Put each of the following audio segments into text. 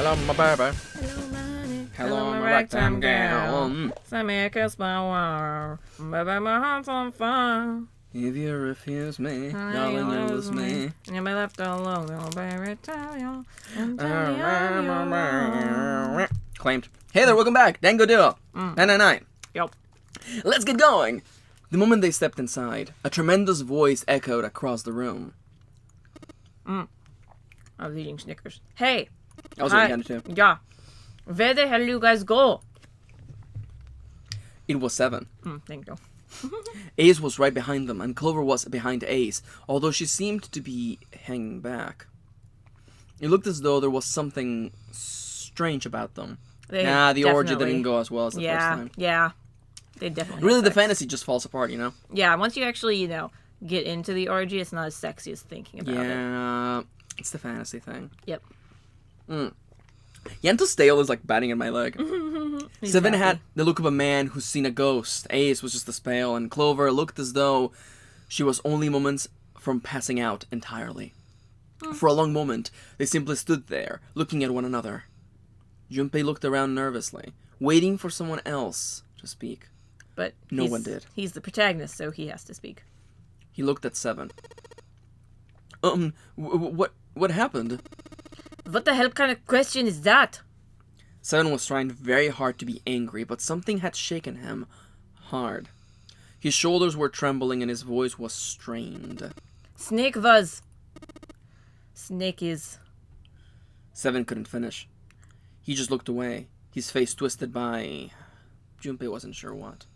Hello, my baby. Hello, money. Hello, my ragtime gal. So make us my war. Baby, my heart's on fire. If you refuse me, Honey, darling, you you lose lose me. You'll be left alone. I'll baby tell you. And tell you I'm yours. Claimed. Hey there, welcome back. Dango Duo. 999. Yup. Let's get going. The moment they stepped inside, a tremendous voice echoed across the room. I was eating Snickers. Hey. I was Hi. eating candy too. Yeah. Where the hell you guys go? It was 7. Thank you. Ace was right behind them, and Clover was behind Ace, although she seemed to be hanging back. It looked as though there was something strange about them. The orgy didn't go as well as the first time. Yeah. They definitely Really, had the sex. fantasy just falls apart, you know? Yeah, once you actually, get into the orgy, it's not as sexy as thinking about it. Yeah, it's the fantasy thing. Yep. Yento's tail is like batting in my leg. He's 7 happy. had the look of a man who's seen a ghost. Ace was just a spell, and Clover looked as though she was only moments from passing out entirely. For a long moment, they simply stood there, looking at one another. Junpei looked around nervously, waiting for someone else to speak. But No one did. He's the protagonist, so he has to speak. He looked at 7. What happened? What the hell kind of question is that? 7 was trying very hard to be angry, but something had shaken him hard. His shoulders were trembling and his voice was strained. Snake was. Snake is. 7 couldn't finish. He just looked away, his face twisted by... Junpei wasn't sure what.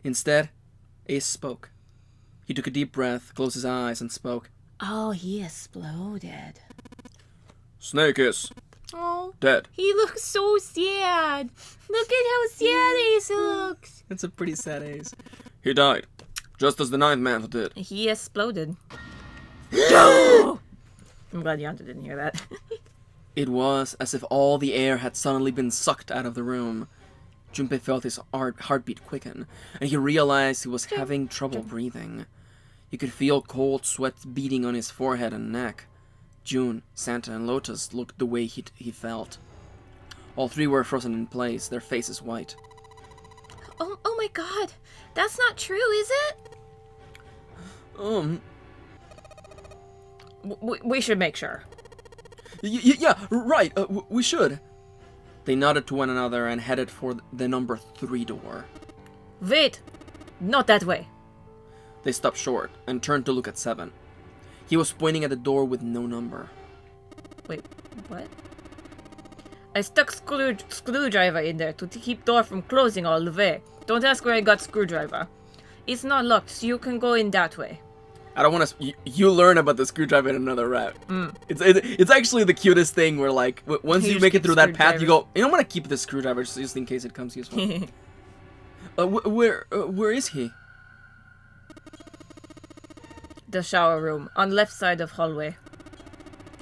Instead, Ace spoke. He took a deep breath, closed his eyes, and spoke. Oh, he exploded. Snake is Oh, dead. he looks so sad. Look at how sad Ace looks. It's a pretty sad Ace. He died, just as the 9th man did. He exploded. I'm glad Yanta didn't hear that. It was as if all the air had suddenly been sucked out of the room. Junpei felt his heartbeat quicken, and he realized he was having trouble breathing. He could feel cold sweat beading on his forehead and neck. June, Santa, and Lotus looked the way he felt. All 3 were frozen in place, their faces white. Oh my god. That's not true, is it? We should make sure. Yeah, right, we should. They nodded to one another and headed for the number 3 door. Wait. Not that way. They stopped short and turned to look at 7. He was pointing at the door with no number. Wait, what? I stuck screwdriver in there to keep door from closing all the way. Don't ask where I got screwdriver. It's not locked, so you can go in that way. I don't want to... You learn about the screwdriver in another route. It's actually the cutest thing where, like, once you make it through that path, you go, I'm going to keep this screwdriver just in case it comes useful. Where is he? The shower room, on left side of hallway.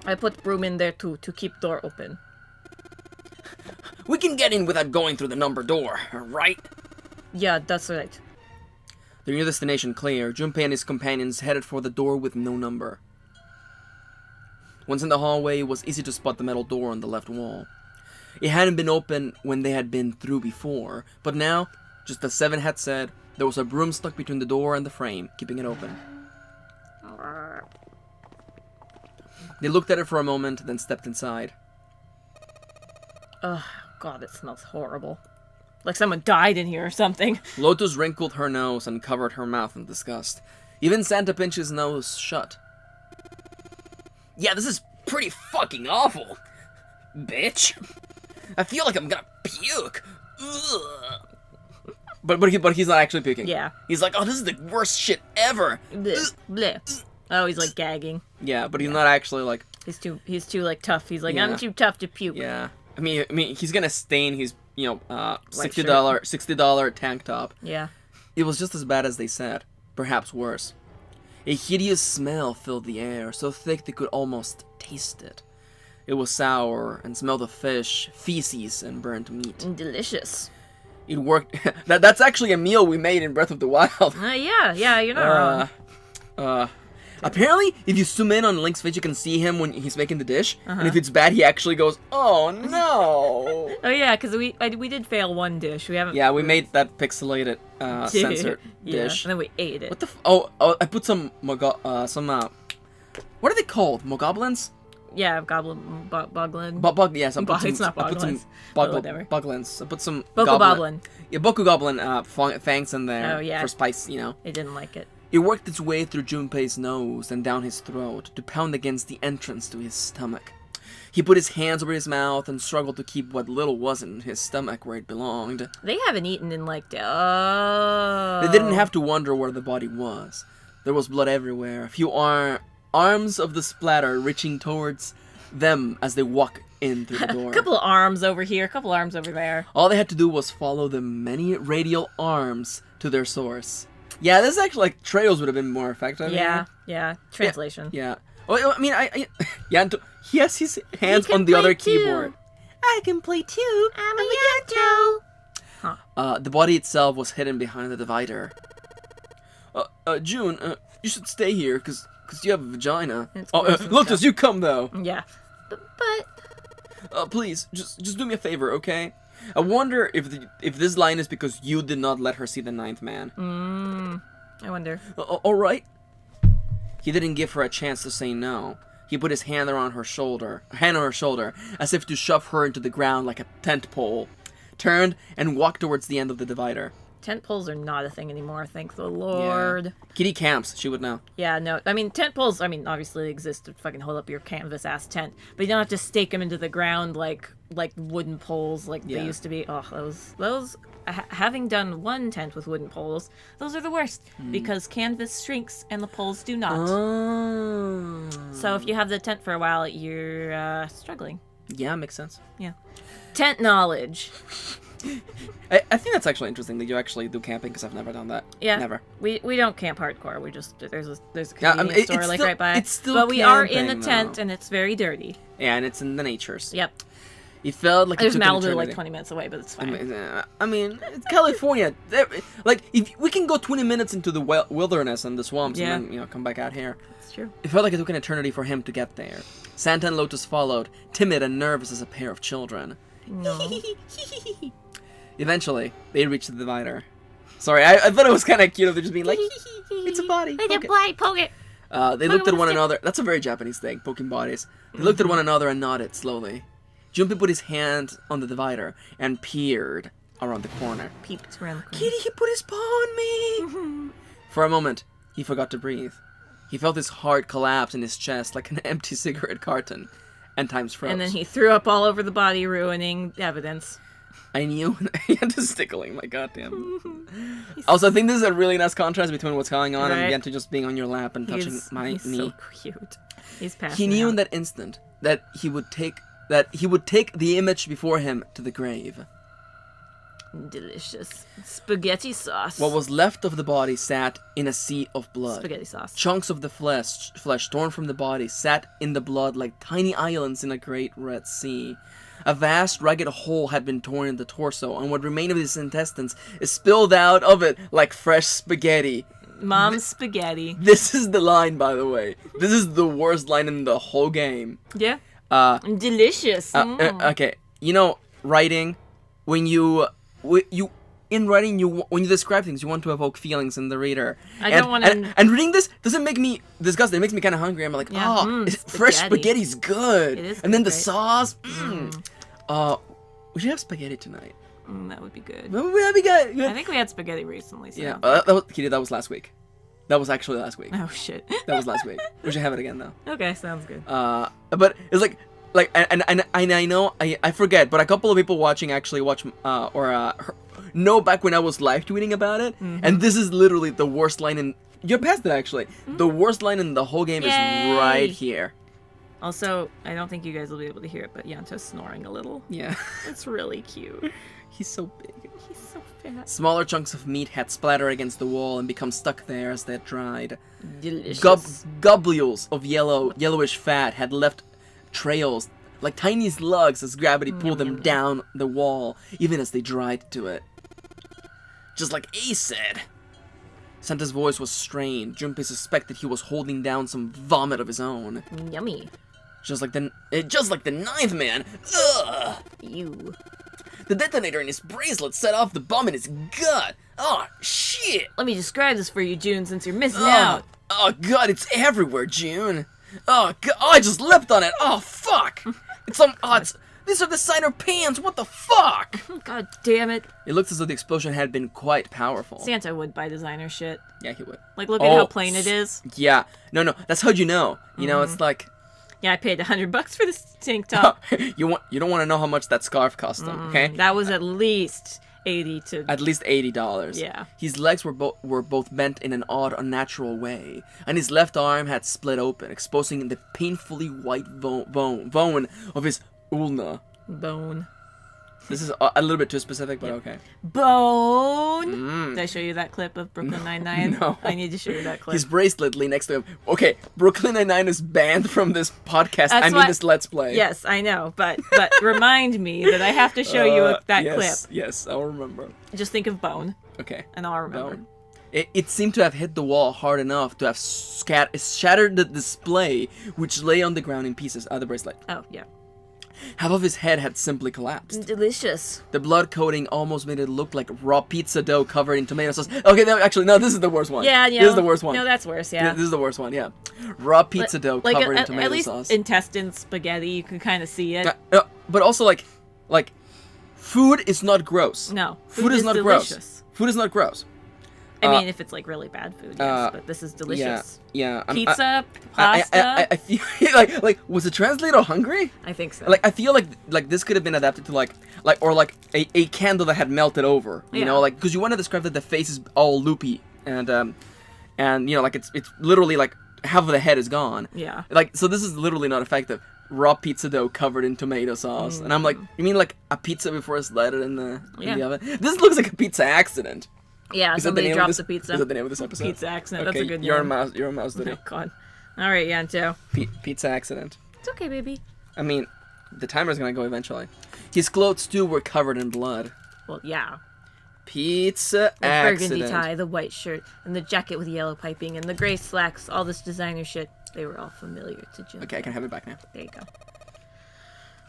I put broom in there too, to keep door open. We can get in without going through the number door, right? Yeah, that's right. Their new destination clear, Junpei and his companions headed for the door with no number. Once in the hallway, it was easy to spot the metal door on the left wall. It hadn't been open when they had been through before, but now, just as 7 had said, there was a broom stuck between the door and the frame, keeping it open. They looked at it for a moment, then stepped inside. Ugh, God, it smells horrible. Like someone died in here or something. Lotus wrinkled her nose and covered her mouth in disgust. Even Santa pinched his nose shut. Yeah, this is pretty fucking awful, bitch. I feel like I'm gonna puke. Ugh. But he's not actually puking. Yeah. He's like, oh, this is the worst shit ever. Blech. Blech. Oh, he's like gagging. Yeah, but he's not actually like... He's too like tough. He's like, Yeah. I'm too tough to puke. Yeah. I mean, he's gonna stain his, $60 tank top. Yeah. It was just as bad as they said, perhaps worse. A hideous smell filled the air, so thick they could almost taste it. It was sour and smelled of fish, feces, and burnt meat. Delicious. It worked. That's actually a meal we made in Breath of the Wild. Yeah, you're not wrong. Apparently, if you zoom in on Link's face, you can see him when he's making the dish. And if it's bad, he actually goes, "Oh no!" Oh yeah, because we did fail one dish. We haven't. Yeah, we made that pixelated censored yeah, dish. and then we ate it. What the? I put some what are they called? Mogoblins? Yeah, goblin, boglin. Yes, I put some. It's not I put some boglins. Whatever. boglins. I put some Bokoboblin. Yeah, Boku Goblin fangs in there. Oh, yeah. For spice, you know. They didn't like it. It worked its way through Junpei's nose and down his throat to pound against the entrance to his stomach. He put his hands over his mouth and struggled to keep what little was in his stomach where it belonged. They haven't eaten in like oh. They didn't have to wonder where the body was. There was blood everywhere. A few arms of the splatter reaching towards them as they walk in through the door. A couple of arms over here, a couple arms over there. All they had to do was follow the many radial arms to their source. Yeah, this is actually like trails would have been more effective. Yeah. Translation. Yeah. Well, I mean, yeah. He has his hands on the other keyboard. I can play too. I'm a Yanto. The body itself was hidden behind the divider. June, you should stay here, cause you have a vagina. Lotus, you come though. Yeah. But. Please, just do me a favor, okay? I wonder if this line is because you did not let her see the ninth man. I wonder. All right. He didn't give her a chance to say no. He put his hand on her shoulder, as if to shove her into the ground like a tent pole. Turned and walked towards the end of the divider. Tent poles are not a thing anymore, thank the Lord. Yeah. Kitty camps, she would know. Yeah, no, I mean, tent poles, obviously exist to fucking hold up your canvas-ass tent, but you don't have to stake them into the ground like wooden poles like they used to be. Oh, those, having done one tent with wooden poles, those are the worst, because canvas shrinks and the poles do not. Oh. So if you have the tent for a while, you're struggling. Yeah, makes sense. Yeah. Tent knowledge. I think that's actually interesting that you actually do camping, because I've never done that. Yeah, never. We don't camp hardcore. We just there's a convenience store like still, right by. It's still but we are in camping, a tent though. and it's very dirty. Yeah, and it's in the natures. Yep. It felt like There's it took an Malibu eternity. like 20 minutes away, but it's fine. I mean, it's California. Like, if we can go 20 minutes into the wilderness and the swamps, and then come back out here. It's true. It felt like it took an eternity for him to get there. Santa and Lotus followed, timid and nervous as a pair of children. No. Eventually, they reached the divider. Sorry, I thought it was kind of cute of them just being like, it's a body. Poke it. They looked at one another. That's a very Japanese thing, poking bodies. They looked at one another and nodded slowly. Junpei put his hand on the divider and peered around the corner. Peeped around the corner. Kitty, he put his paw on me! For a moment, he forgot to breathe. He felt his heart collapse in his chest like an empty cigarette carton. And times froze. And then he threw up all over the body, ruining evidence. I knew. I had this tickling, my goddamn. Also, I think this is a really nice contrast between what's going on and Yanto just being on your lap and touching my knee. He's so cute. He's passing He knew out. in that instant that he would take the image before him to the grave. Delicious. Spaghetti sauce. What was left of the body sat in a sea of blood. Spaghetti sauce. Chunks of the flesh torn from the body sat in the blood like tiny islands in a great red sea. A vast, ragged hole had been torn in the torso, and what remained of his intestines is spilled out of it like fresh spaghetti. Mom's spaghetti. This is the line, by the way. This is the worst line in the whole game. Yeah. Delicious. Okay, writing, when you describe things, you want to evoke feelings in the reader. I don't want to. And reading this doesn't make me disgusted. It makes me kind of hungry. I'm like, fresh spaghetti's good. It is and then good, the right? sauce. We should have spaghetti tonight. That would be good. That'd be good. I think we had spaghetti recently. So Yeah, that was last week. That was actually last week. Oh shit. That was last week. We should have it again though. Okay, sounds good. But it's like and I know I forget, but a couple of people watching actually watch know back when I was live tweeting about it, and this is literally the worst line in. You're past it actually. The worst line in the whole game is right here. Also, I don't think you guys will be able to hear it, but Yanto's snoring a little. Yeah. It's really cute. He's so big. He's so fat. Smaller chunks of meat had splattered against the wall and become stuck there as they had dried. Delicious. Globules of yellowish fat had left trails like tiny slugs as gravity pulled them down the wall, even as they dried to it. Just like Ace said. Santa's voice was strained. Junpei suspected he was holding down some vomit of his own. Yummy. Just like the ninth man. Ugh! You. The detonator in his bracelet set off the bomb in his gut. Oh, shit! Let me describe this for you, June, since you're missing Oh, out. oh, God, it's everywhere, June. Oh, God, oh, I just leapt on it. Oh, fuck! These are designer pants. What the fuck? God damn it. It looks as though the explosion had been quite powerful. Santa would buy designer shit. Yeah, he would. Like, look at how plain it is. Yeah. No, that's how you know. You know, it's like... Yeah, I paid $100 for this tank top. you don't want to know how much that scarf cost him, okay? That was at least At least $80. Yeah. His legs were both bent in an odd, unnatural way, and his left arm had split open, exposing the painfully white bone of his ulna. Bone. This is a little bit too specific, but okay. Bone! Did I show you that clip of Brooklyn Nine-Nine? No. I need to show you that clip. His bracelet lay next to him. Okay, Brooklyn Nine-Nine is banned from this podcast. This Let's Play. Yes, I know, but remind me that I have to show you that clip. Yes, I'll remember. Just think of Bone, Okay. and I'll remember. Bone. It seemed to have hit the wall hard enough to have shattered the display, which lay on the ground in pieces. The bracelet. Oh, yeah. Half of his head had simply collapsed. Delicious. The blood coating almost made it look like raw pizza dough covered in tomato sauce. Okay, no, this is the worst one. Yeah, yeah. This is the worst one. No, that's worse, yeah. This is the worst one, yeah. Raw pizza dough covered in tomato at least sauce. intestine spaghetti, you can kind of see it. But also, like, food is not gross. No. Food is not delicious. gross. Food is not gross. I mean, if it's like really bad food, yes, but this is delicious. Yeah. Pizza, pasta. I feel like was the translator hungry? I think so. Like I feel like this could have been adapted to like a candle that had melted over. You know, like because you want to describe that the face is all loopy and you know like it's literally like half of the head is gone. Yeah. Like so this is literally not effective. Raw pizza dough covered in tomato sauce, and I'm like, you mean like a pizza before it's lighted in the oven? This looks like a pizza accident. Yeah, somebody drops a pizza. Is that the name of this episode? Pizza accident. Okay, That's a good you're name. You're a mouse, dude. Oh, God. All right, Yanto. Pizza accident. It's okay, baby. I mean, the timer's gonna go eventually. His clothes too were covered in blood. Well, yeah. Pizza The accident. burgundy tie, the white shirt, and the jacket with yellow piping, and the gray slacks, all this designer shit, they were all familiar to Jim. Okay, I can have it back now. There you go.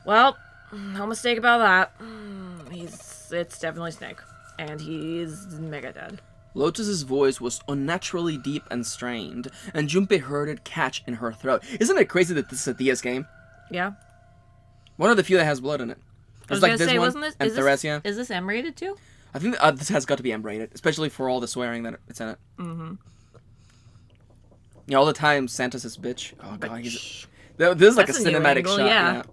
Well, no mistake about that. It's definitely Snake. And he's mega dead. Lotus's voice was unnaturally deep and strained, and Junpei heard it catch in her throat. Isn't it crazy that this is a DS game? Yeah. One of the few that has blood in it. I was like gonna this say, one wasn't this? and Theresia. Is this M-rated too? I think this has got to be M-rated, especially for all the swearing that it's in it. Mm-hmm. Yeah, all the time Santa says bitch. Oh god, this is like a cinematic angle, shot. yeah.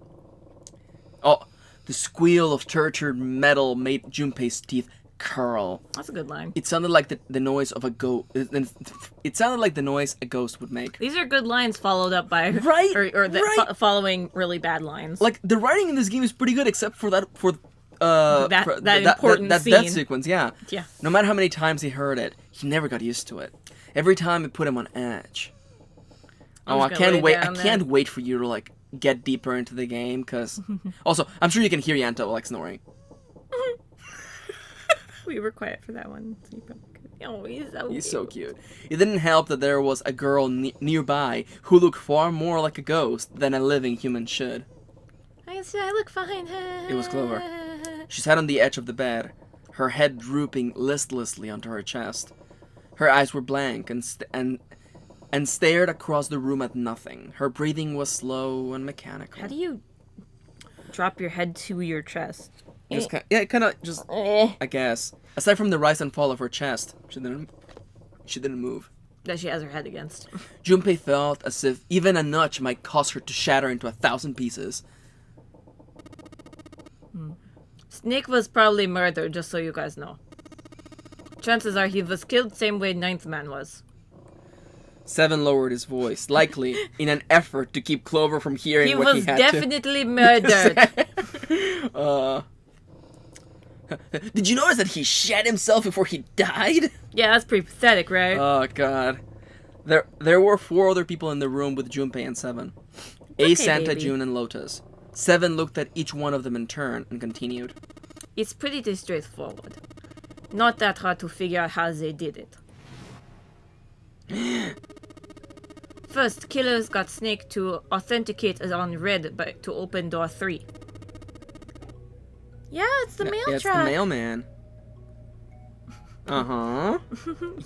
Oh, the squeal of tortured metal made Junpei's teeth curl. That's a good line. It sounded like the noise of a ghost. It sounded like the noise a ghost would make. These are good lines followed up by following really bad lines. Like the writing in this game is pretty good, except for that important that scene. death sequence. Yeah. Yeah. No matter how many times he heard it, he never got used to it. Every time it put him on edge. Oh, I can't wait! I can't wait for you to like get deeper into the game, because also I'm sure you can hear Yanto like snoring. We were quiet for that one. Oh, he's so cute. It didn't help that there was a girl nearby who looked far more like a ghost than a living human should. I look fine. It was Clover. She sat on the edge of the bed, her head drooping listlessly onto her chest. Her eyes were blank and stared across the room at nothing. Her breathing was slow and mechanical. How do you drop your head to your chest? Kind of just, I guess. Aside from the rise and fall of her chest, she didn't move. That she has her head against. Junpei felt as if even a nudge might cause her to shatter into 1,000 pieces. Snake was probably murdered, just so you guys know. Chances are he was killed same way Ninth Man was. Seven lowered his voice, likely in an effort to keep Clover from hearing what he had to. He was definitely murdered. Did you notice that he shat himself before he died? Yeah, that's pretty pathetic, right? Oh god. There were 4 other people in the room with Junpei and Seven. Santa, baby. June, and Lotus. Seven looked at each one of them in turn and continued. It's pretty straightforward. Not that hard to figure out how they did it. First, killers got Snake to authenticate on red to open door 3. Yeah, it's the mail It's truck. the mailman. Uh-huh.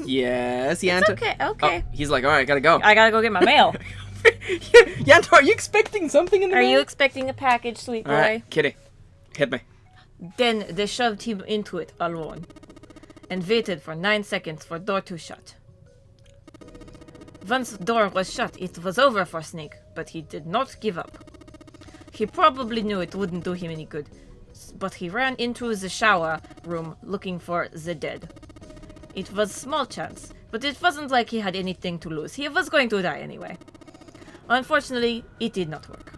Yes, It's Yanto. okay. Oh, he's like, all right, gotta go. I gotta go get my mail. Yanto, are you expecting something in the Are mail? you expecting a package, sweet boy? All right, Kitty, hit me. Then they shoved him into it alone and waited for 9 seconds for door to shut. Once the door was shut, it was over for Snake, but he did not give up. He probably knew it wouldn't do him any good, but he ran into the shower room looking for the dead. It was small chance, but it wasn't like he had anything to lose. He was going to die anyway. Unfortunately, it did not work.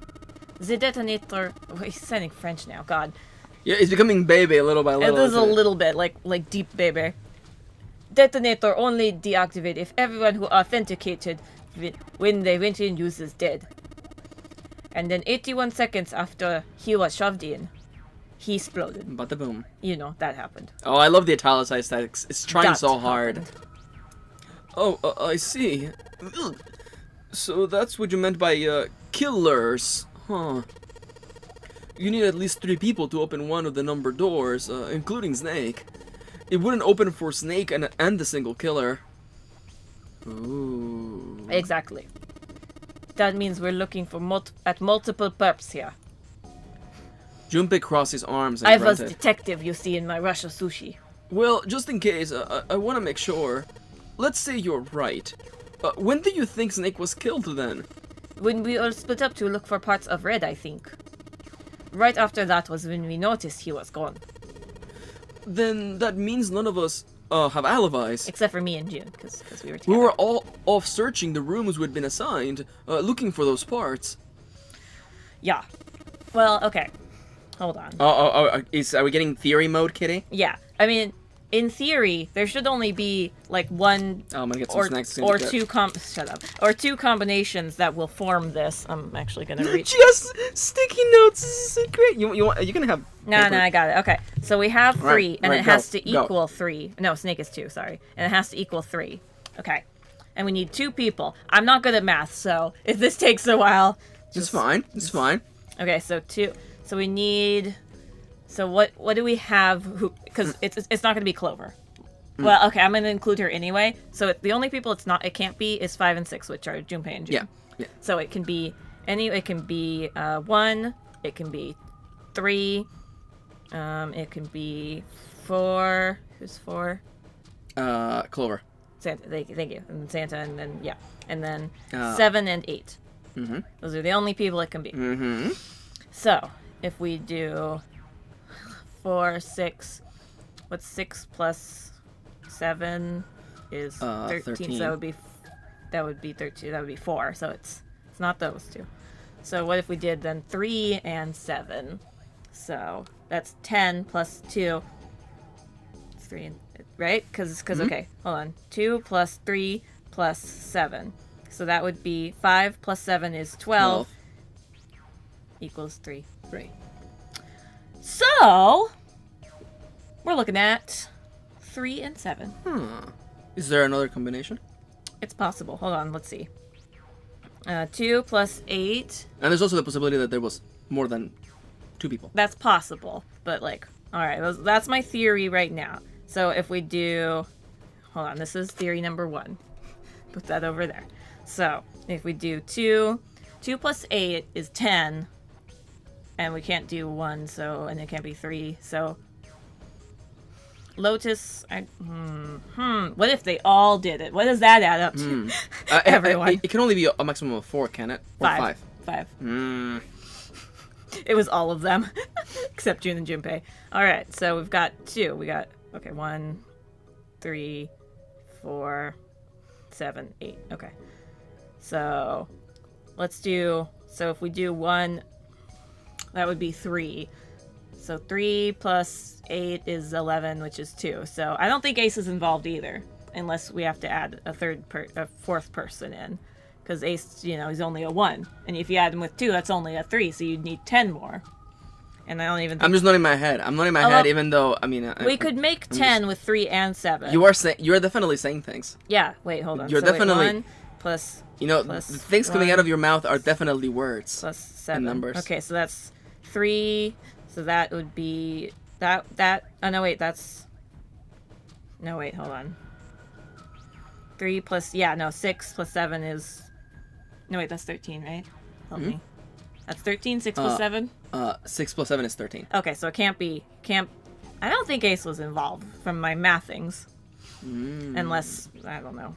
The detonator... Oh, he's sounding French now, God. Yeah, it's becoming baby little by little. It is a isn't it? little bit, like deep baby. Detonator only deactivate if everyone who authenticated when they went in uses dead. And then 81 seconds after he was shoved in, he exploded. Bada boom. You know, that happened. Oh, I love the italicized text. It's trying That so hard. happened. Oh, I see. Ugh. So that's what you meant by killers, huh? You need at least 3 people to open one of the numbered doors, including Snake. It wouldn't open for Snake and the single killer. Ooh. Exactly. That means we're looking for multiple perps here. Junpei crossed his arms and I was grunted. detective, you see, in my Russia sushi. Well, just in case, I want to make sure. Let's say you're right. When do you think Snake was killed then? When we all split up to look for parts of red, I think. Right after that was when we noticed he was gone. Then that means none of us have alibis. Except for me and June, because we were We together. were all off searching the rooms we'd been assigned, looking for those parts. Yeah. Well, okay. Hold on. Are we getting theory mode, Kitty? Yeah. I mean, in theory, there should only be like one Oh, I'm gonna get some or, snacks. or two two combinations that will form this. I'm actually gonna reach. Just sticky notes. This is great. You gonna have? No, paper? I got it. Okay, so we have 3, Right, and right, it has go, to go. equal 3. No, Snake is 2. Sorry, and it has to equal 3. Okay, and we need 2 people. I'm not good at math, so if this takes a while, It's fine. It's fine. okay. So 2. So we need. So what do we have? Who? Because it's not gonna be Clover. Well, okay, I'm gonna include her anyway. So the only people it can't be is 5 and 6, which are Junpei and June. Yeah. So it can be It can be 1. It can be 3. It can be 4. Who's 4? Clover. Santa. Thank you. And Santa, and then and then 7 7 and 8. Mm-hmm. Those are the only people it can be. Mm-hmm. So if we do 4, 6, what's 6 plus 7 is 13. 13. So that would be 13. That would be 4. So it's not those 2. So what if we did then 3 and 7? So that's 10 plus 2. 3 and right? Because okay, hold on. 2 plus 3 plus 7. So that would be 5 plus 7 is 12. Equals 3. Right. So we're looking at 3 and 7. Is there another combination? It's possible. Hold on, let's see. 2 plus 8. And there's also the possibility that there was more than 2 people. That's possible. But like, alright, that's my theory right now. So if we do, hold on, this is theory number 1. Put that over there. So if we do 2 plus 8 is 10. And we can't do 1, and it can't be 3, so Lotus, what if they all did it? What does that add up to? Everyone. It can only be a maximum of 4, can it? Or 5. 5. Mm. It was all of them, except June and Junpei. Alright, so we've got 2. We got, 1, 3, 4, 7, 8. Okay. So, let's do, so if we do 1, that would be 3. So 3 plus 8 is 11, which is 2. So I don't think Ace is involved either, unless we have to add a 4th person in. Because Ace, he's only a 1. And if you add him with 2, that's only a 3, so you'd need 10 more. And I don't even think... I'm just nodding my head. I'm nodding my head, even though, I mean... we could make 10 with 3 and 7. You're definitely saying things. Yeah, wait, hold on. You're so definitely... 1 plus... You know, plus the things coming out of your mouth are definitely words. Plus 7. And numbers. Okay, so that's 3. So that would be... That... Oh, no, wait, that's... No, wait, hold on. 3 plus... Yeah, no, 6 plus 7 is... No, wait, that's 13, right? Help me. That's 13, 6 plus 7? 6 plus 7 is 13. Okay, so it can't be... I don't think Ace was involved from my mathings. Unless... I don't know.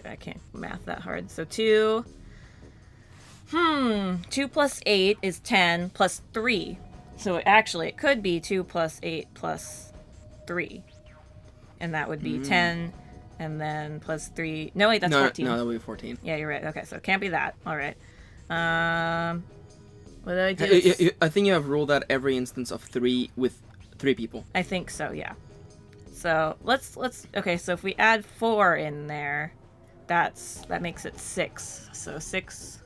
I can't math that hard. So 2... 2 plus 8 is 10 plus 3. So actually, it could be 2 plus 8 plus 3. And that would be 10... And then plus 3... No, wait, that's 14. No, that would be 14. Yeah, you're right. Okay, so it can't be that. All right. What did I do? I think you have ruled out every instance of 3 with 3 people. I think so, yeah. So, let's... Okay, so if we add 4 in there, that makes it 6. So 6...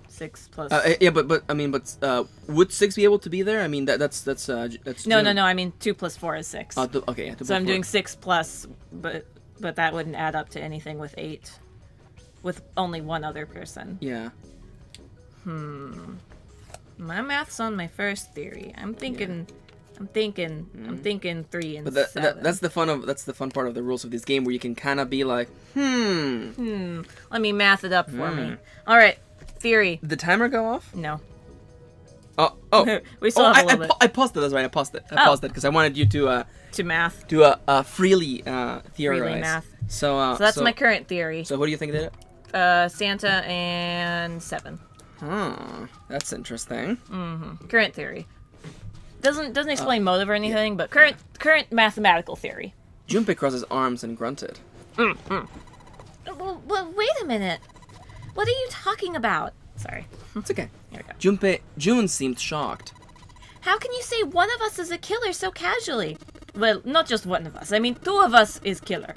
6 plus... yeah, but would 6 be able to be there? I mean, that's No, I mean 2 plus 4 is 6. Okay, yeah. So I'm doing 6 plus, but that wouldn't add up to anything with 8. With only one other person. Yeah. My math's on my first theory. I'm thinking 3 and But 7. that's the fun part of the rules of this game, where you can kind of be like, Let me math it up for me. All right, theory. Did the timer go off? No. Oh. We still have a little bit. I paused it. That's right. I paused it. Because I wanted you to math. freely theorize. Freely math. So that's my current theory. So what do you think did it? Santa and 7. That's interesting. Current theory. Doesn't explain motive or anything, but current mathematical theory. Junpei crossed his arms and grunted. Well, wait a minute. What are you talking about? Sorry. It's okay. Here we go. June seemed shocked. How can you say one of us is a killer so casually? Well, not just one of us. I mean, 2 of us is killer.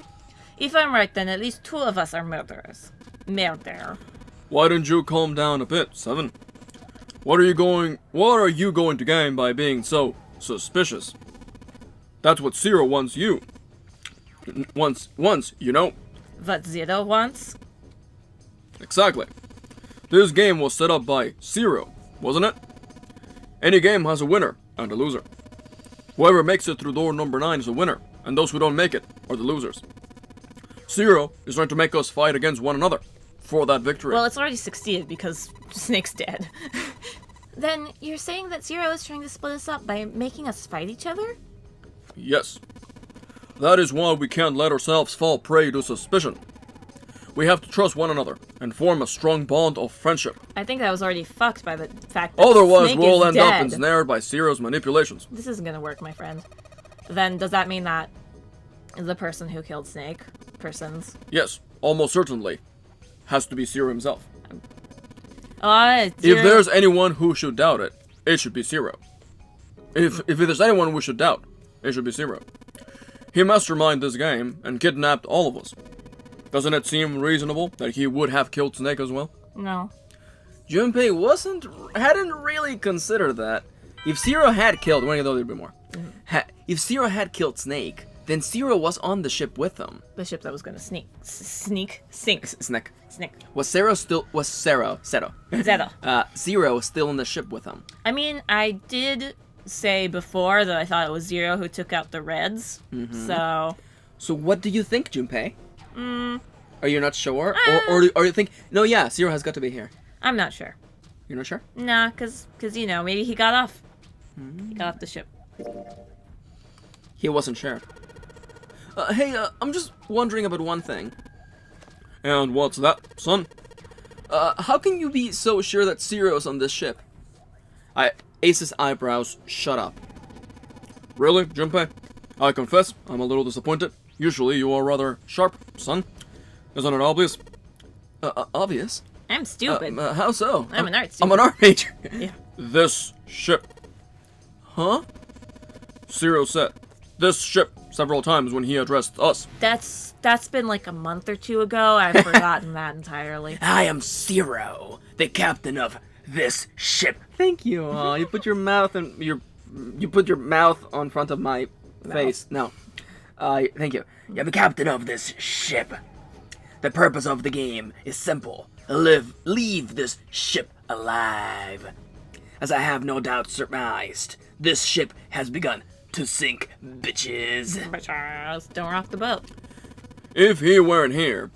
If I'm right, then at least 2 of us are murderers. Murder. Why don't you calm down a bit, 7? What are you going to gain by being so suspicious? That's what Zero wants you. Once, you know. What Zero wants? Exactly. This game was set up by Zero, wasn't it? Any game has a winner and a loser. Whoever makes it through door number 9 is a winner, and those who don't make it are the losers. Zero is trying to make us fight against one another for that victory. Well, it's already succeeded because Snake's dead. Then you're saying that Zero is trying to split us up by making us fight each other? Yes. That is why we can't let ourselves fall prey to suspicion. We have to trust one another and form a strong bond of friendship. I think that was already fucked by the fact that Otherwise, Snake we'll is end dead. up ensnared by Zero's manipulations. This isn't gonna work, my friend. Then does that mean that the person who killed Snake, Yes, almost certainly. Has to be Zero himself. Zero. If there's anyone who should doubt it, it should be Zero. If there's anyone we should doubt, it should be Zero. He masterminded this game and kidnapped all of us. Doesn't it seem reasonable that he would have killed Snake as well? No. Junpei hadn't really considered that. If Zero had killed, we're gonna go a little bit more. If Zero had killed Snake, then Zero was on the ship with him. The ship that was gonna sink. Snake. Was Zero. Zero. Zero still in the ship with him. I mean, I did say before that I thought it was Zero who took out the Reds. So what do you think, Junpei? Are you not sure? Or you think, no, yeah, Zero has got to be here? I'm not sure. You're not sure? Nah, cause you know, maybe he got off. He got off the ship. He wasn't sure. Hey, I'm just wondering about one thing. And what's that, son? How can you be so sure that Zero's on this ship? Ace's eyebrows shut up. Really, Junpei? I confess, I'm a little disappointed. Usually you are rather sharp, son. Isn't it obvious? Obvious? I'm stupid. How so? I'm an art I'm student. an art major. Yeah. This ship. Huh? Zero said this ship several times when he addressed us. That's been like a month or 2 ago. I've forgotten that entirely. I am Zero, the captain of this ship. Thank you. You put your mouth on front of my face. No. Thank you. I'm the captain of this ship. The purpose of the game is simple. Leave this ship alive. As I have no doubt surmised, this ship has begun to sink, bitches. Bitches, don't rock the boat. If he weren't here,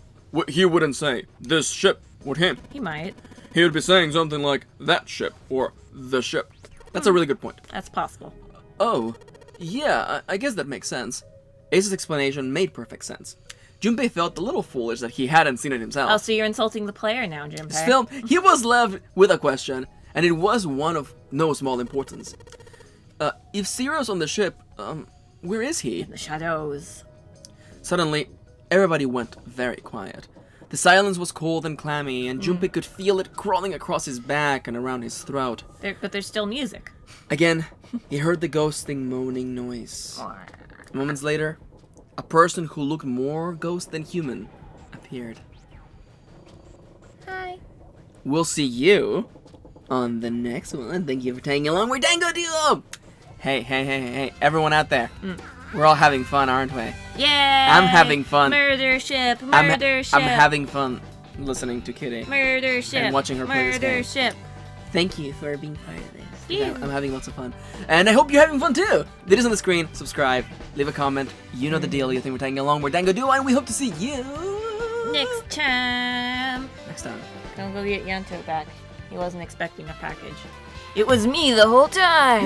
he wouldn't say, this ship, would he? He might. He would be saying something like, that ship, or the ship. That's a really good point. That's possible. Oh, yeah, I guess that makes sense. Ace's explanation made perfect sense. Junpei felt a little foolish that he hadn't seen it himself. Oh, so you're insulting the player now, Junpei. Still, he was left with a question, and it was one of no small importance. If Zero's on the ship, where is he? In the shadows. Suddenly, everybody went very quiet. The silence was cold and clammy, and Junpei could feel it crawling across his back and around his throat. But there's still music. Again, he heard the ghosting moaning noise. Moments later, a person who looked more ghost than human appeared. Hi. We'll see you on the next one. Thank you for tagging along. We're Dango Duo! Hey, everyone out there. We're all having fun, aren't we? Yeah. I'm having fun. Murder ship. I'm Murder ship. having fun listening to Kitty. Murder ship. And watching her play this game. Murder ship. Thank you for being part of this. Yeah. I'm having lots of fun. And I hope you're having fun too. Videos on the screen, subscribe, leave a comment. You know the deal. You think we're tagging along. We're Dango Duo, and we hope to see you Next time. next time. Don't go get Yanto back. He wasn't expecting a package. It was me the whole time.